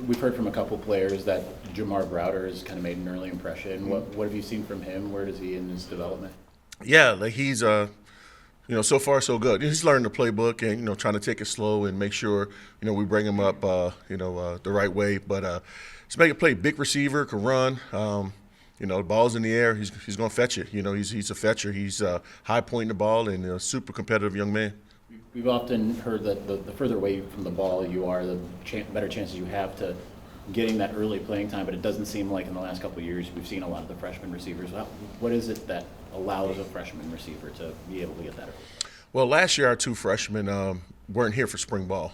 We've heard from a couple players that Jamar Browder has kind of made an early impression. What have you seen from him? Where does he in his development? Yeah, like he's so far so good. He's learned the playbook and trying to take it slow and make sure we bring him up the right way. But he's making a play, big receiver, can run. The ball's in the air. He's going to fetch it. He's a fetcher. He's high pointing the ball and a super competitive young man. We've often heard that the further away from the ball you are, the better chances you have to getting that early playing time, but it doesn't seem like in the last couple of years we've seen a lot of the freshman receivers. What is it that allows a freshman receiver to be able to get that early? Well, last year our two freshmen weren't here for spring ball.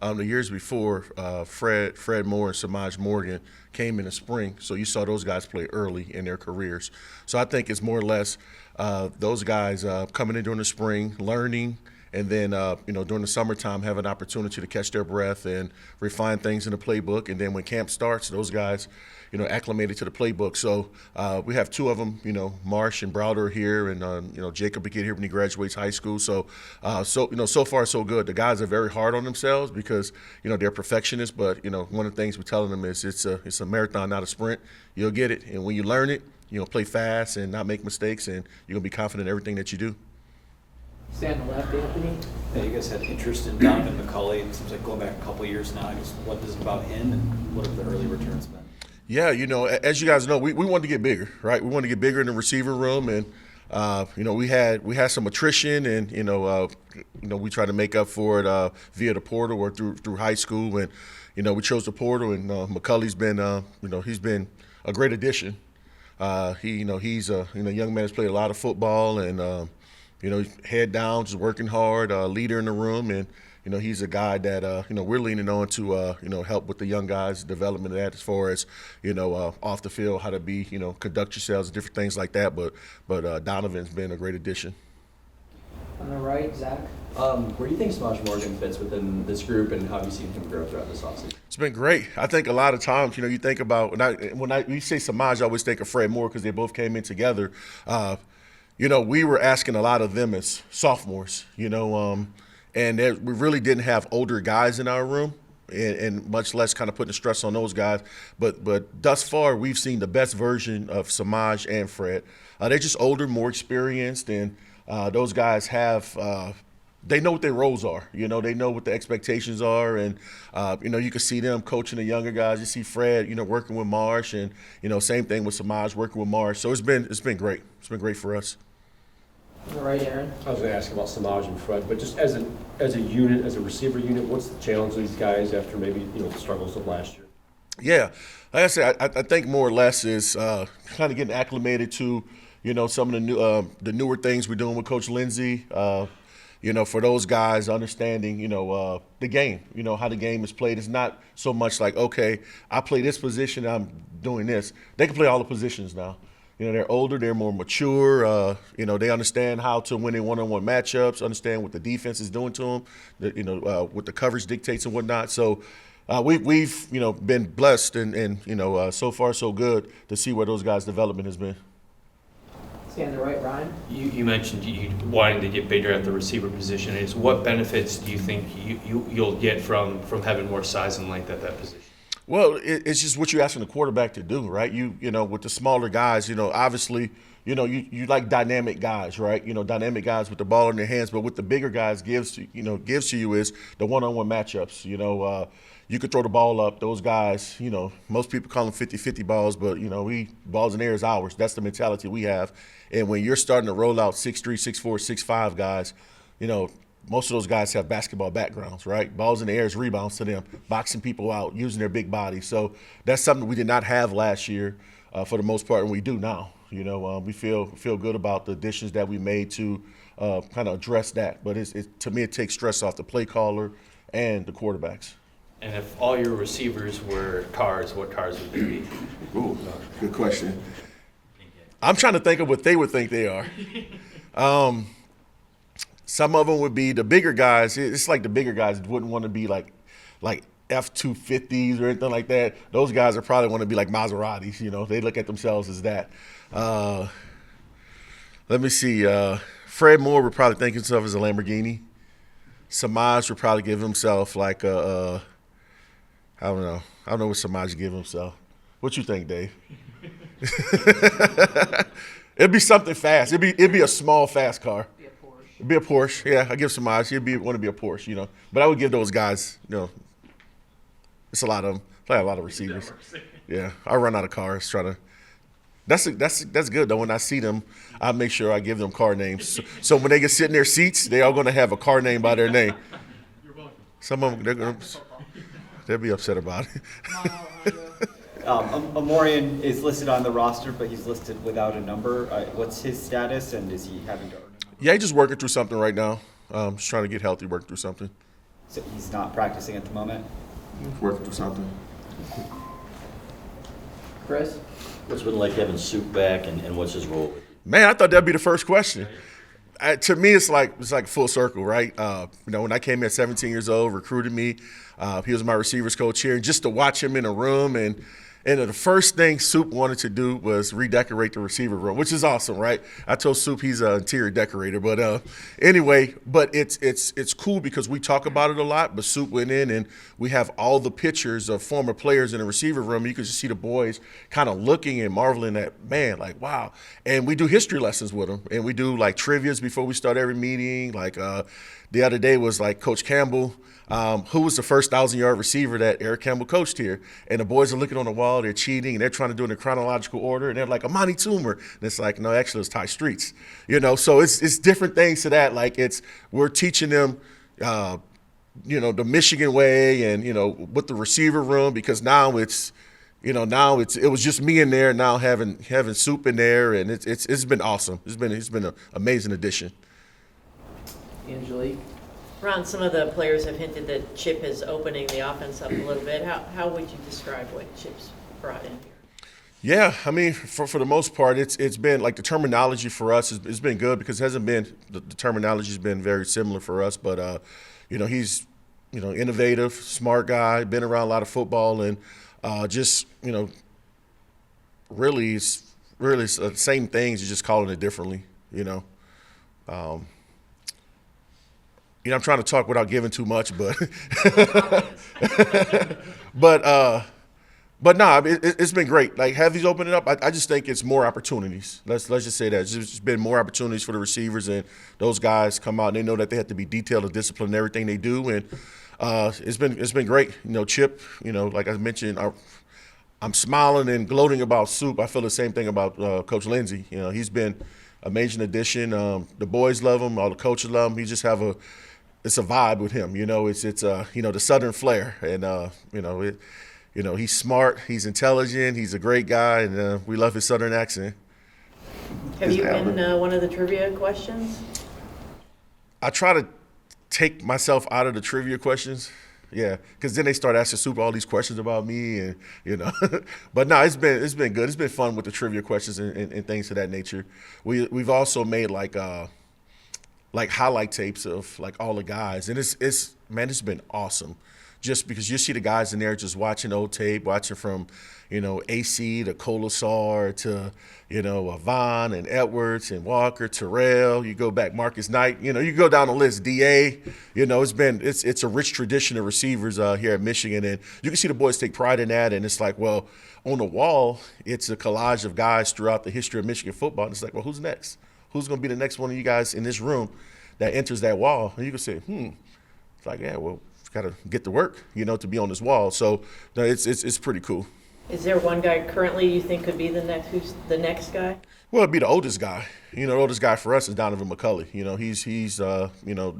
The years before, Fred Moore and Samaj Morgan came in the spring, so you saw those guys play early in their careers. So I think it's more or less those guys coming in during the spring, learning, and then during the summertime have an opportunity to catch their breath and refine things in the playbook. And then when camp starts, those guys acclimated to the playbook. So we have two of them, Marsh and Browder are here, and Jacob will get here when he graduates high school. So so far so good. The guys are very hard on themselves because they're perfectionists. But one of the things we're telling them is it's a marathon, not a sprint. You'll get it, and when you learn it, play fast and not make mistakes, and you're gonna be confident in everything that you do. Stand on the left, Anthony. Yeah, you guys had interest in Donovan McCulley. It seems like going back a couple of years now. I guess what is it about him, and what have the early returns been? Yeah, as you guys know, we wanted to get bigger, right? We wanted to get bigger in the receiver room, and we had some attrition, and we tried to make up for it via the portal or through high school, and we chose the portal, and McCulley's been he's been a great addition. He's a young man that's played a lot of football, and head down, just working hard, leader in the room, and he's a guy that we're leaning on to help with the young guys' development of that, as far as off the field, how to be conduct yourselves, different things like that. But Donovan's been a great addition. On the right, Zach. Where do you think Samaj Morgan fits within this group, and how have you seen him grow throughout this offseason? It's been great. I think a lot of times, you think about when you say Samaj, I always think of Fred Moore because they both came in together. We were asking a lot of them as sophomores, and we really didn't have older guys in our room, and much less kind of putting the stress on those guys. But thus far, we've seen the best version of Samaj and Fred. They're just older, more experienced, and those guys have they know what their roles are. They know what the expectations are, and you can see them coaching the younger guys. You see Fred, working with Marsh, and same thing with Samaj working with Marsh. So it's been great. It's been great for us. On the right, Aaron. I was going to ask about Samaj and Fred, but just as a unit, as a receiver unit, what's the challenge of these guys after maybe the struggles of last year? Yeah, like I said, I think more or less is kind of getting acclimated to some of the newer things we're doing with Coach Lindsey. For those guys, understanding, the game, how the game is played. It's not so much like, okay, I play this position, I'm doing this. They can play all the positions now. They're older, they're more mature. They understand how to win in one-on-one matchups, understand what the defense is doing to them, what the coverage dictates and whatnot. So we've been blessed, and so far so good to see where those guys' development has been. Stand on the right, Ryan. You mentioned you wanting to get bigger at the receiver position. What benefits do you think you'll get from having more size and length at that position? Well, it's just what you're asking the quarterback to do, right? With the smaller guys, obviously, you like dynamic guys, right? Dynamic guys with the ball in their hands. But what the bigger guys gives to you is the one-on-one matchups. You could throw the ball up. Those guys, most people call them 50-50 balls, but, balls in the air is ours. That's the mentality we have. And when you're starting to roll out 6'3", 6'4", 6'5" guys, most of those guys have basketball backgrounds, right? Balls in the air is rebounds to them, boxing people out, using their big body. So that's something we did not have last year for the most part, and we do now. We feel good about the additions that we made to kind of address that. But to me, it takes stress off the play caller and the quarterbacks. And if all your receivers were cars, what cars would they be? Ooh, good question. I'm trying to think of what they would think they are. Some of them would be the bigger guys. It's like the bigger guys wouldn't want to be like F-250s or anything like that. Those guys are probably want to be like Maseratis. They look at themselves as that. Let me see. Fred Moore would probably think himself as a Lamborghini. Samaj would probably give himself like a I don't know. I don't know what Samaj give him. So, what you think, Dave? It'd be something fast. It'd be a small, fast car. Be a Porsche. It'd be a Porsche. Yeah, I give Samaj. He'd want to be a Porsche, you know. But I would give those guys, you know, it's a lot of them. Play a lot of receivers. Yeah, I run out of cars trying to. That's good though. When I see them, I make sure I give them car names. So when they get sit in their seats, they are going to have a car name by their name. Some of them they'll be upset about it. Amorian is listed on the roster, but he's listed without a number. What's his status, and is he having to earn a number? Yeah, he's just working through something right now. Just trying to get healthy, working through something. So he's not practicing at the moment? Working through something. Chris? What's it been like having Soup back, and what's his role with you? Man, I thought that'd be the first question. To me, it's like full circle, right? You know, when I came here at 17 years old, recruited me. He was my receivers coach here, and just to watch him in a room and the first thing Soup wanted to do was redecorate the receiver room, which is awesome, right? I told Soup he's an interior decorator, but anyway, but it's cool because we talk about it a lot. But Soup went in and we have all the pictures of former players in the receiver room. You can just see the boys kind of looking and marveling at, man, like wow. And we do history lessons with them, and we do like trivias before we start every meeting. Like the other day was like Coach Campbell. Who was the first 1,000-yard receiver that Eric Campbell coached here? And the boys are looking on the wall, they're cheating, and they're trying to do it in chronological order, and they're like, Amani Toomer. And it's like, no, actually, it's Ty Streets. You know, so it's different things to that. Like we're teaching them, you know, the Michigan way and, you know, with the receiver room, because now it was just me in there, now having Soup in there, and it's been awesome. It's been an amazing addition. Angelique? Ron, some of the players have hinted that Chip is opening the offense up a little bit. How would you describe what Chip's brought in here? Yeah, I mean, for the most part, it's been like the terminology for us has been good because it hasn't been the terminology has been very similar for us. But you know, he's innovative, smart guy, been around a lot of football, and just really it's the same things. You're just calling it differently. I'm trying to talk without giving too much, but but no, it's been great. Like, have these opened it up? I just think it's more opportunities. Let's just say that it's just been more opportunities for the receivers, and those guys come out and they know that they have to be detailed and disciplined in everything they do, and it's been great. Chip, like I mentioned, I'm smiling and gloating about Soup. I feel the same thing about Coach Lindsey. He's been an amazing addition. The boys love him. All the coaches love him. He just it's a vibe with him. It's the Southern flair, and he's smart. He's intelligent. He's a great guy, and we love his Southern accent. Have you been one of the trivia questions? I try to take myself out of the trivia questions. Yeah, because then they start asking Soup all these questions about me, and But no, it's been good. It's been fun with the trivia questions and things of that nature. We've also made like highlight tapes of like all the guys, and it's been awesome. Just because you see the guys in there just watching old tape, watching from AC to Colasar to Vaughn and Edwards and Walker, Terrell. You go back Marcus Knight. You go down the list. Da. It's a rich tradition of receivers here at Michigan, and you can see the boys take pride in that. And it's like, well, on the wall, it's a collage of guys throughout the history of Michigan football. And it's like, well, who's next? Who's going to be the next one of you guys in this room that enters that wall? And you can say, It's like, yeah, well, got to get to work, to be on this wall. So no, it's pretty cool. Is there one guy currently you think could be the next? Who's the next guy? Well, it'd be the oldest guy. The oldest guy for us is Donovan McCulley. He's the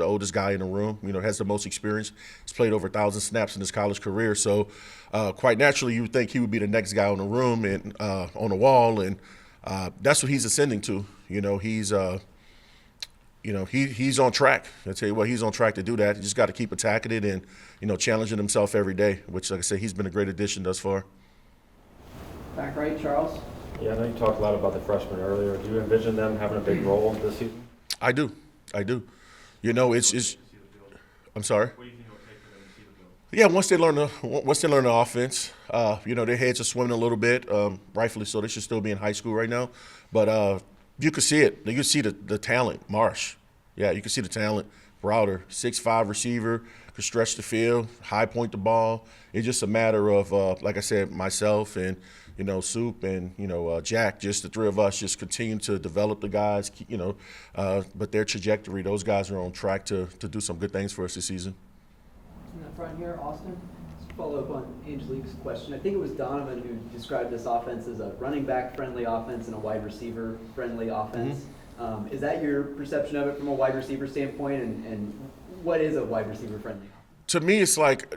oldest guy in the room. Has the most experience. He's played over 1,000 snaps in his college career. So quite naturally, you would think he would be the next guy on the room and on the wall, and that's what he's ascending to. He's he's on track. I tell you what, he's on track to do that. He just got to keep attacking it and challenging himself every day. Which, like I said, he's been a great addition thus far. Back right, Charles? Yeah, I know you talked a lot about the freshmen earlier. Do you envision them having a big role this season? I do. It's. I'm sorry. What do you think it will take for them to see the field? Yeah, once they learn the offense, their heads are swimming a little bit. Rightfully so. They should still be in high school right now, but you could see it. You could see the talent. Marsh, yeah, you can see the talent. Browder, 6'5" receiver, could stretch the field, high point the ball. It's just a matter of, like I said, myself and, Soup and, Jack, just the three of us just continue to develop the guys, but their trajectory, those guys are on track to do some good things for us this season. In the front here, Austin. Just follow up on Angelique's question. I think it was Donovan who described this offense as a running back friendly offense and a wide receiver friendly offense. Is that your perception of it from a wide receiver standpoint? And what is a wide receiver friendly? To me, it's like,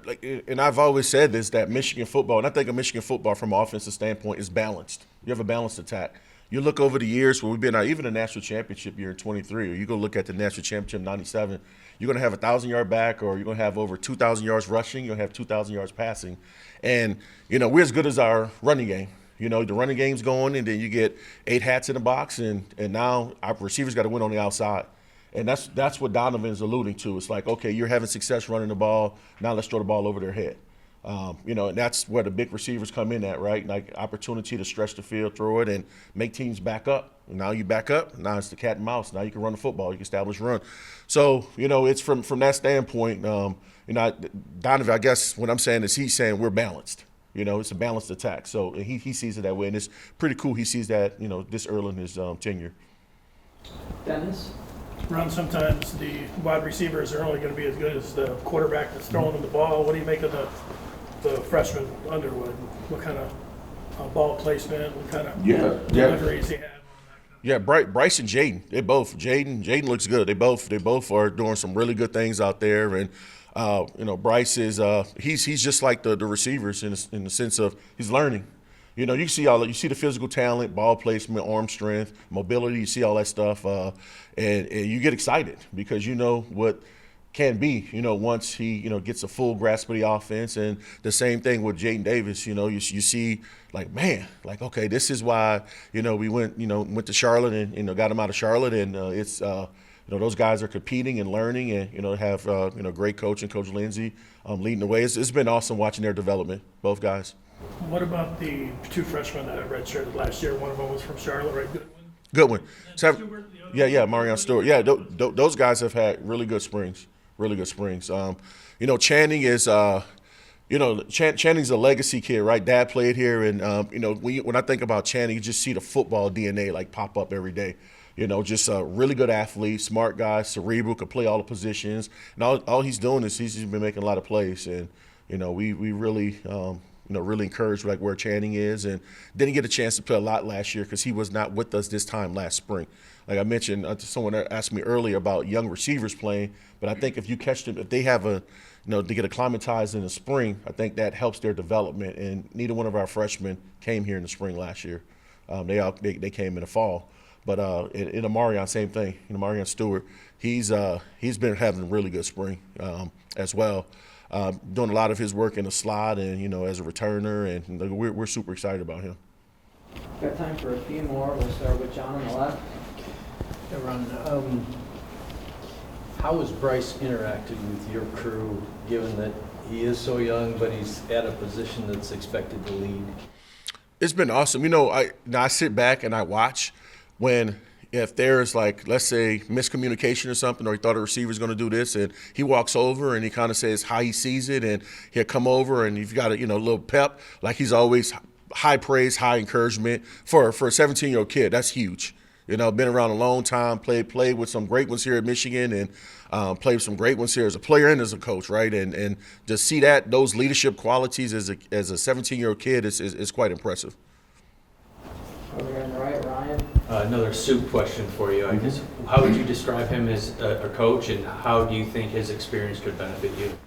and I've always said this, that Michigan football, and I think of Michigan football from an offensive standpoint, is balanced. You have a balanced attack. You look over the years where we've been out, even the national championship year in 23, or you go look at the national championship 97, you're going to have a 1,000-yard back, or you're going to have over 2,000 yards rushing, you'll have 2,000 yards passing. And, we're as good as our running game. The running game's going, and then you get 8 hats in the box, and now our receivers got to win on the outside. And that's what Donovan's alluding to. It's like, okay, you're having success running the ball. Now let's throw the ball over their head. And that's where the big receivers come in at, right? Like opportunity to stretch the field, throw it, and make teams back up. Now you back up. Now it's the cat and mouse. Now you can run the football. You can establish run. So, it's from that standpoint, Donovan, I guess what I'm saying is he's saying we're balanced. It's a balanced attack. So he sees it that way. And it's pretty cool he sees that, this early in his tenure. Dennis. Ron, sometimes the wide receivers are only going to be as good as the quarterback that's throwing them the ball. What do you make of the freshman Underwood? What kind of ball placement? What kind of deliveries he had? Yeah, Bryce and Jaden, Jaden looks good. They both are doing some really good things out there. And Bryce is he's just like the receivers in the sense of he's learning. You see the physical talent, ball placement, arm strength, mobility. You see all that stuff, and you get excited because you know what can be. Once he gets a full grasp of the offense, and the same thing with Jaden Davis. You see like, man, like, okay, this is why we went to Charlotte and got him out of Charlotte, and it's those guys are competing and learning, and have great coach and Coach Lindsey leading the way. It's been awesome watching their development, both guys. What about the 2 freshmen that redshirted last year? One of them was from Charlotte, right? Good one. Marion Stewart. Yeah, those guys have had really good springs. Channing is, Channing's a legacy kid, right? Dad played here, and when I think about Channing, you just see the football DNA like pop up every day. Just a really good athlete, smart guy, cerebral, could play all the positions, and all he's doing is he's been making a lot of plays, and we really. Really encouraged like where Channing is, and didn't get a chance to play a lot last year because he was not with us this time last spring. Like I mentioned, someone asked me earlier about young receivers playing, but I think if you catch them, if they have to get acclimatized in the spring, I think that helps their development. And neither one of our freshmen came here in the spring last year. They came in the fall. But in Amarion, same thing. Amarion Stewart, he's been having a really good spring as well. Doing a lot of his work in the slot and, as a returner, and we're super excited about him. Got time for a few more. We'll start with John on the left. Hey, Ron, how has Bryce interacted with your crew, given that he is so young, but he's at a position that's expected to lead? It's been awesome. I sit back and I watch if there's like, let's say, miscommunication or something, or he thought a receiver was going to do this, and he walks over and he kind of says how he sees it, and he'll come over and you've got a little pep, like he's always high praise, high encouragement for a 17-year-old kid. That's huge. Been around a long time, played with some great ones here at Michigan, and played with some great ones here as a player and as a coach, right? And to see those leadership qualities as a 17-year-old kid is quite impressive. Over here on the right, Ryan. Another Soup question for you. I guess, how would you describe him as a coach, and how do you think his experience could benefit you?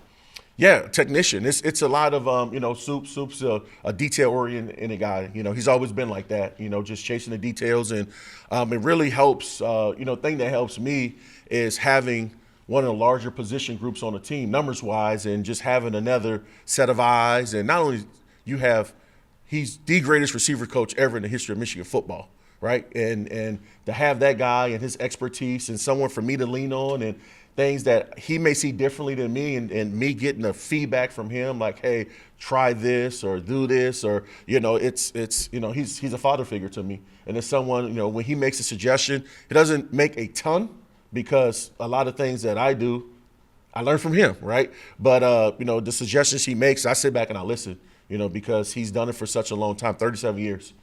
Yeah, technician. It's a lot of Soup's a detail-oriented guy. He's always been like that. Just chasing the details, and it really helps. Thing that helps me is having one of the larger position groups on the team, numbers-wise, and just having another set of eyes. And not only he's the greatest receiver coach ever in the history of Michigan football, right? And to have that guy and his expertise and someone for me to lean on, and things that he may see differently than me, and me getting the feedback from him, like, hey, try this or do this, or he's a father figure to me, and it's someone when he makes a suggestion, it doesn't make a ton, because a lot of things that I do I learn from him, right? But, the suggestions he makes, I sit back and I listen, because he's done it for such a long time, 37 years,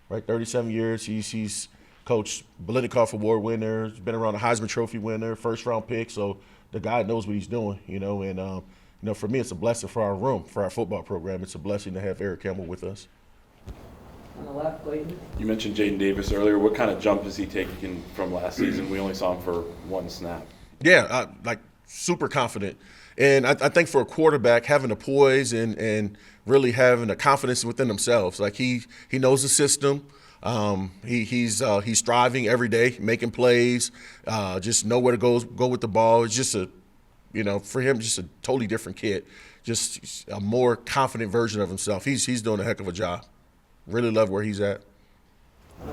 right? 37 years. He's coached Bolitnikoff Award winner, been around a Heisman Trophy winner, first round pick. So the guy knows what he's doing, and, for me, it's a blessing for our room, for our football program. It's a blessing to have Eric Campbell with us. On the left, Clayton. You mentioned Jaden Davis earlier. What kind of jump is he taking from last season? We only saw him for one snap. Yeah, super confident. And I think for a quarterback, having the poise and really having the confidence within themselves, like he knows the system. He's striving every day, making plays, just know where to go with the ball. It's just for him, just a totally different kid, just a more confident version of himself. He's doing a heck of a job. Really love where he's at.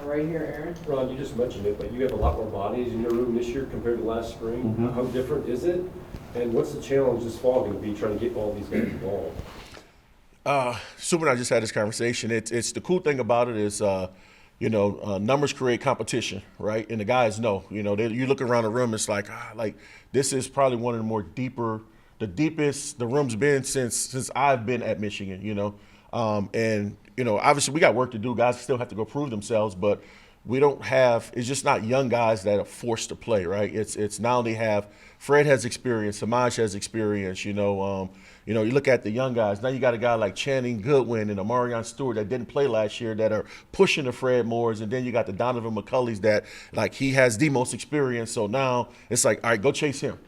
Right here, Aaron. Ron, you just mentioned it, but you have a lot more bodies in your room this year compared to last spring. Mm-hmm. How different is it? And what's the challenge this fall going to be trying to get all these guys involved? Super and I just had this conversation. It's the cool thing about it is, numbers create competition, right? And the guys know, you look around the room, it's like this is probably one of the deepest the room's been since I've been at Michigan, and obviously we got work to do. Guys still have to go prove themselves, but we don't have. It's just not young guys that are forced to play, right? It's now they have. Fred has experience. Samaj has experience. You look at the young guys. Now you got a guy like Channing Goodwin and Amarion Stewart that didn't play last year that are pushing the Fred Moores, and then you got the Donovan McCulley's that he has the most experience. So now it's like, all right, go chase him.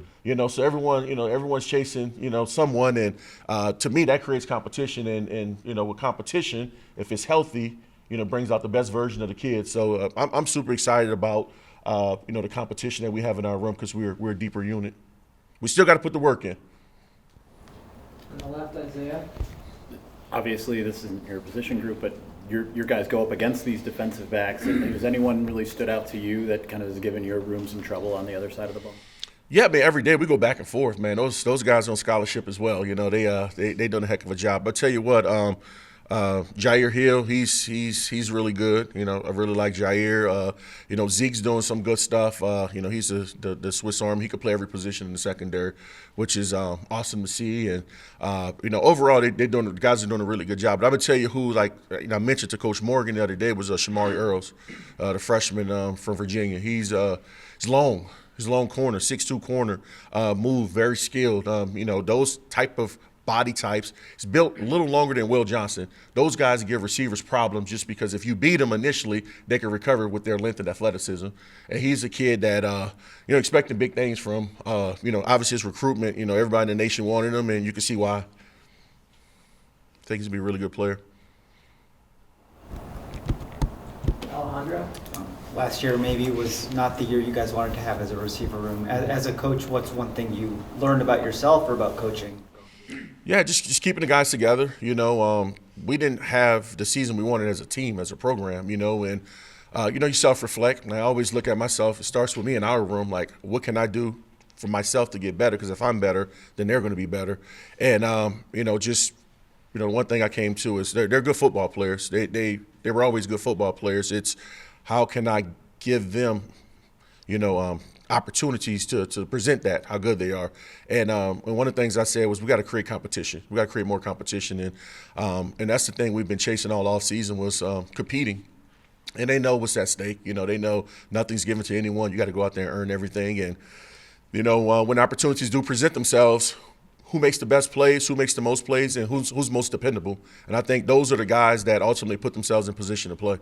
So everyone's chasing, someone, and to me that creates competition, and with competition, if it's healthy, brings out the best version of the kids. So I'm super excited about the competition that we have in our room because we're a deeper unit. We still got to put the work in. On the left, Isaiah. Obviously, this isn't your position group, but your guys go up against these defensive backs. Has anyone really stood out to you that kind of has given your room some trouble on the other side of the ball? Yeah, man. Every day we go back and forth, man. Those guys on scholarship as well. They done a heck of a job. But I tell you what, Jair Hill, he's really good. I really like Jair. Zeke's doing some good stuff. He's the Swiss Army. He could play every position in the secondary, which is awesome to see. And overall, the guys are doing a really good job. But I'm gonna tell you who, I mentioned to Coach Morgan the other day was Shamari Earls, the freshman from Virginia. He's long. His long corner, 6'2" corner, move, very skilled. Those type of body types. He's built a little longer than Will Johnson. Those guys give receivers problems just because if you beat them initially, they can recover with their length and athleticism. And he's a kid that, expecting big things from. Obviously his recruitment, everybody in the nation wanted him, and you can see why. I think he's going to be a really good player. Alejandro. Last year maybe was not the year you guys wanted to have as a receiver room. As a coach, what's one thing you learned about yourself or about coaching? Yeah, just keeping the guys together. We didn't have the season we wanted as a team, as a program, and you self-reflect. And I always look at myself. It starts with me in our room, like, what can I do for myself to get better? Because if I'm better, then they're going to be better. And, one thing I came to is they're good football players. They were always good football players. It's how can I give them, opportunities to present that, how good they are. And one of the things I said was we got to create competition. We got to create more competition. And that's the thing we've been chasing all off season was competing. And they know what's at stake. They know nothing's given to anyone. You got to go out there and earn everything. And, when opportunities do present themselves, who makes the best plays, who makes the most plays, and who's most dependable. And I think those are the guys that ultimately put themselves in position to play.